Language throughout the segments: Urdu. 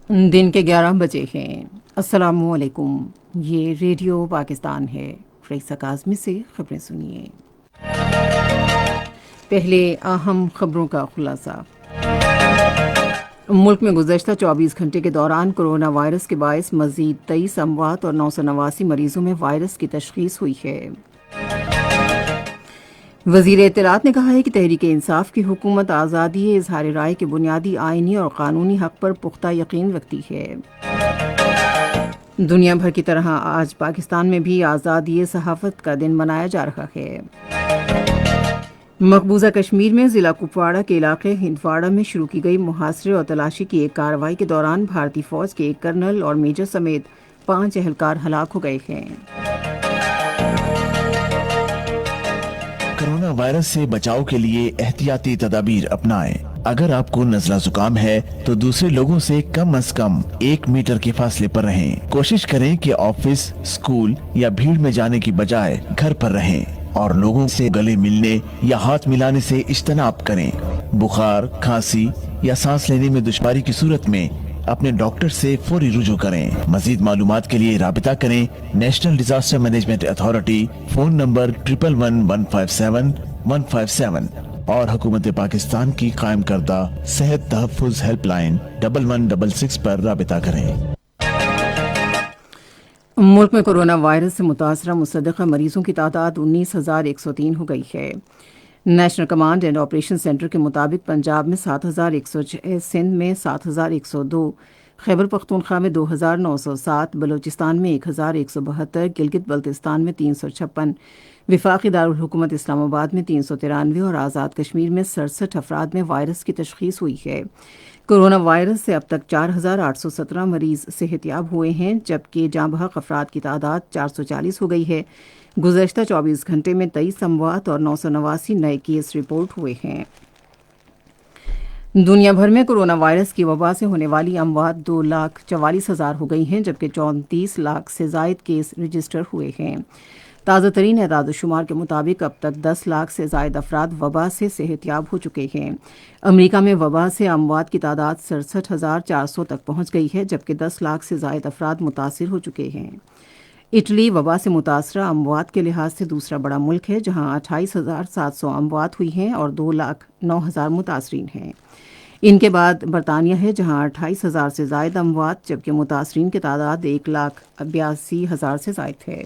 دن کے 11 بجے ہیں۔ السلام علیکم، یہ ریڈیو پاکستان ہے۔ ریسا کاظمی سے خبریں سنیے۔ پہلے اہم خبروں کا خلاصہ۔ ملک میں گزشتہ 24 گھنٹے کے دوران کرونا وائرس کے باعث مزید 23 اموات اور 989 مریضوں میں وائرس کی تشخیص ہوئی ہے۔ وزیر اطلاعات نے کہا ہے کہ تحریک انصاف کی حکومت آزادی اظہار رائے کے بنیادی آئینی اور قانونی حق پر پختہ یقین رکھتی ہے۔ دنیا بھر کی طرح آج پاکستان میں بھی آزادی صحافت کا دن منایا جا رہا ہے۔ مقبوضہ کشمیر میں ضلع کپواڑہ کے علاقے ہندواڑہ میں شروع کی گئی محاصرے اور تلاشی کی ایک کارروائی کے دوران بھارتی فوج کے ایک کرنل اور میجر سمیت 5 اہلکار ہلاک ہو گئے ہیں۔ کرونا وائرس سے بچاؤ کے لیے احتیاطی تدابیر اپنائیں۔ اگر آپ کو نزلہ زکام ہے تو دوسرے لوگوں سے کم از کم 1 میٹر کے فاصلے پر رہیں۔ کوشش کریں کہ آفس، اسکول یا بھیڑ میں جانے کی بجائے گھر پر رہیں اور لوگوں سے گلے ملنے یا ہاتھ ملانے سے اجتناب کریں۔ بخار، کھانسی یا سانس لینے میں دشواری کی صورت میں اپنے ڈاکٹر سے فوری رجوع کریں۔ مزید معلومات کے لیے رابطہ کریں national disaster management authority, phone number 111157 اور حکومت پاکستان کی قائم کردہ صحت تحفظ ہیلپ لائن 1166 پر رابطہ کریں۔ ملک میں کرونا وائرس سے متاثرہ مصدقہ مریضوں کی تعداد 19,103 ہو گئی ہے۔ National command and operation centre کے مطابق پنجاب میں 7,106، سندھ میں 7,102، خیبر پختونخوا میں 2,907، بلوچستان میں 1,172، گلگت بلتستان میں 356، وفاقی دارالحکومت اسلام آباد میں 393 اور آزاد کشمیر میں 67 افراد میں وائرس کی تشخیص ہوئی ہے۔ کرونا وائرس سے اب تک 4,817 مریض صحت یاب ہوئے ہیں، جبکہ جاں بحق افراد کی تعداد 440 ہو گئی ہے۔ گزشتہ 24 گھنٹے میں 23 اموات اور 989 نئے کیس رپورٹ ہوئے ہیں۔ دنیا بھر میں کرونا وائرس کی وبا سے ہونے والی اموات 2,44,000 ہو گئی ہیں، جبکہ 34 لاکھ سے زائد کیس رجسٹر ہوئے ہیں۔ تازہ ترین اعداد و شمار کے مطابق اب تک 10 لاکھ سے زائد افراد وبا سے صحت یاب ہو چکے ہیں۔ امریکہ میں وبا سے اموات کی تعداد 67,400 تک پہنچ گئی ہے، جبکہ 10 لاکھ سے زائد افراد متاثر ہو چکے ہیں۔ اٹلی وبا سے متاثرہ اموات کے لحاظ سے دوسرا بڑا ملک ہے، جہاں 28,700 اموات ہوئی ہیں اور 2,09,000 متاثرین ہیں۔ ان کے بعد برطانیہ ہے، جہاں 28,000 سے زائد اموات، جبکہ متاثرین کی تعداد 1,82,000 سے زائد ہے۔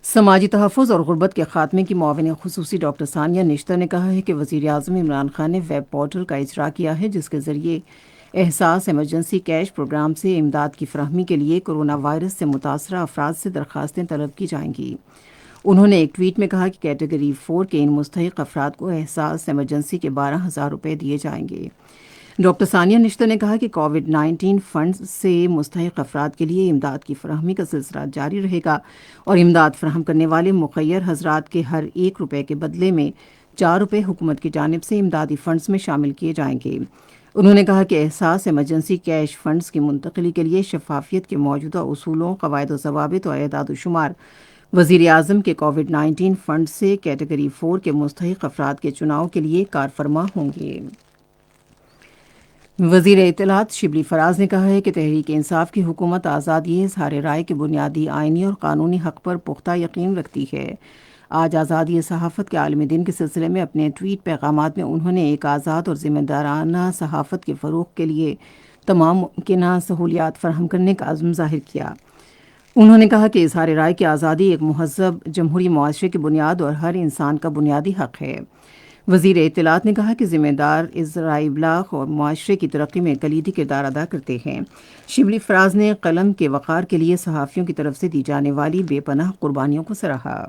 سماجی تحفظ اور غربت کے خاتمے کی معاون خصوصی ڈاکٹر ثانیہ نشتر نے کہا ہے کہ وزیر اعظم عمران خان نے ویب پورٹل کا اجرا کیا ہے، جس کے ذریعے احساس ایمرجنسی کیش پروگرام سے امداد کی فراہمی کے لیے کرونا وائرس سے متاثرہ افراد سے درخواستیں طلب کی جائیں گی۔ انہوں نے ایک ٹویٹ میں کہا کہ کیٹیگری 4 کے ان مستحق افراد کو احساس ایمرجنسی کے 12,000 روپے دیے جائیں گے۔ ڈاکٹر ثانیہ نشتر نے کہا کہ کووڈ-19 فنڈز سے مستحق افراد کے لیے امداد کی فراہمی کا سلسلہ جاری رہے گا اور امداد فراہم کرنے والے مخیر حضرات کے ہر 1 روپے کے بدلے میں 4 روپے حکومت کی جانب سے امدادی فنڈز میں شامل کیے جائیں گے۔ انہوں نے کہا کہ احساس ایمرجنسی کیش فنڈز کی منتقلی کے لیے شفافیت کے موجودہ اصولوں، قواعد و ضوابط اور اعداد و شمار وزیر اعظم کے کووڈ-19 فنڈ سے کیٹیگری 4 کے مستحق افراد کے چناؤ کے لیے کار فرما ہوں گے۔ وزیر اطلاعات شبلی فراز نے کہا ہے کہ تحریک انصاف کی حکومت آزادی اظہار رائے کے بنیادی آئینی اور قانونی حق پر پختہ یقین رکھتی ہے۔ آج آزادی صحافت کے عالمی دن کے سلسلے میں اپنے ٹویٹ پیغامات میں انہوں نے ایک آزاد اور ذمہ دارانہ صحافت کے فروغ کے لیے تمام ممکنہ سہولیات فراہم کرنے کا عزم ظاہر کیا۔ انہوں نے کہا کہ اظہار رائے کی آزادی ایک مہذب جمہوری معاشرے کی بنیاد اور ہر انسان کا بنیادی حق ہے۔ وزیر اطلاعات نے کہا کہ ذمہ دار ذرائع ابلاغ اور معاشرے کی ترقی میں کلیدی کردار ادا کرتے ہیں۔ شبلی فراز نے قلم کے وقار کے لیے صحافیوں کی طرف سے دی جانے والی بے پناہ قربانیوں کو سراہا۔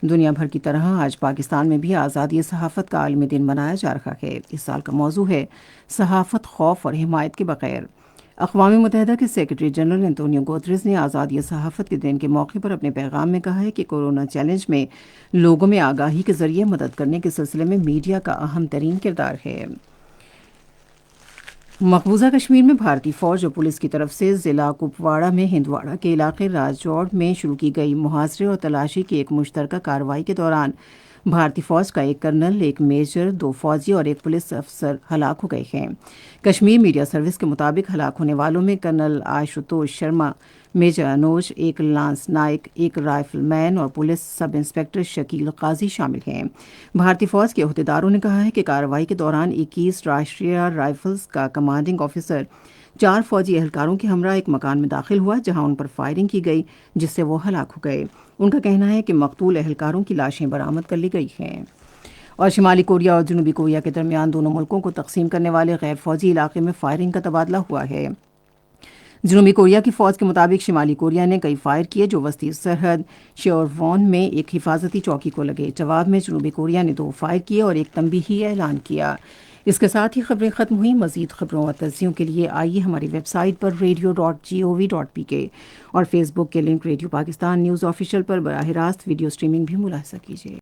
دنیا بھر کی طرح آج پاکستان میں بھی آزادی صحافت کا عالمی دن منایا جا رہا ہے۔ اس سال کا موضوع ہے صحافت خوف اور حمایت کے بغیر۔ اقوام متحدہ کے سیکرٹری جنرل انتونیو گوتریز نے آزادی صحافت کے دن کے موقع پر اپنے پیغام میں کہا ہے کہ کورونا چیلنج میں لوگوں میں آگاہی کے ذریعے مدد کرنے کے سلسلے میں میڈیا کا اہم ترین کردار ہے۔ مقبوضہ کشمیر میں بھارتی فوج اور پولیس کی طرف سے ضلع کپواڑہ میں ہندواڑہ کے علاقے راجوڑ میں شروع کی گئی محاصرے اور تلاشی کی ایک مشترکہ کارروائی کے دوران بھارتی فوج کا ایک کرنل، ایک میجر، 2 فوجی اور ایک پولیس افسر ہلاک ہو گئے ہیں۔ کشمیر میڈیا سروس کے مطابق ہلاک ہونے والوں میں کرنل آشوتوش شرما، میجر انوج، ایک لانس نائک، ایک رائفل مین اور پولیس سب انسپکٹر شکیل قاضی شامل ہیں۔ بھارتی فوج کے عہدیداروں نے کہا ہے کہ کارروائی کے دوران 21 راشٹریہ رائفلز کا کمانڈنگ آفیسر 4 فوجی اہلکاروں کے ہمراہ ایک مکان میں داخل ہوا، جہاں ان پر فائرنگ کی گئی، جس سے وہ ہلاک ہو گئے۔ ان کا کہنا ہے کہ مقتول اہلکاروں کی لاشیں برآمد کر لی گئی ہیں۔ اور شمالی کوریا اور جنوبی کوریا کے درمیان دونوں ملکوں کو تقسیم کرنے والے غیر فوجی علاقے میں فائرنگ کا تبادلہ ہوا ہے۔ جنوبی کوریا کی فوج کے مطابق شمالی کوریا نے کئی فائر کیے جو وسطی سرحد شیورون میں ایک حفاظتی چوکی کو لگے۔ جواب میں جنوبی کوریا نے 2 فائر کیے اور ایک تنبیہی اعلان کیا۔ اس کے ساتھ ہی خبریں ختم ہوئیں۔ مزید خبروں اور تجزیوں کے لیے آئیے ہماری ویب سائٹ پر radio.gov.pk اور فیس بک کے link radio Pakistan news official پر براہ راست ویڈیو سٹریمنگ بھی ملاحظہ کیجیے۔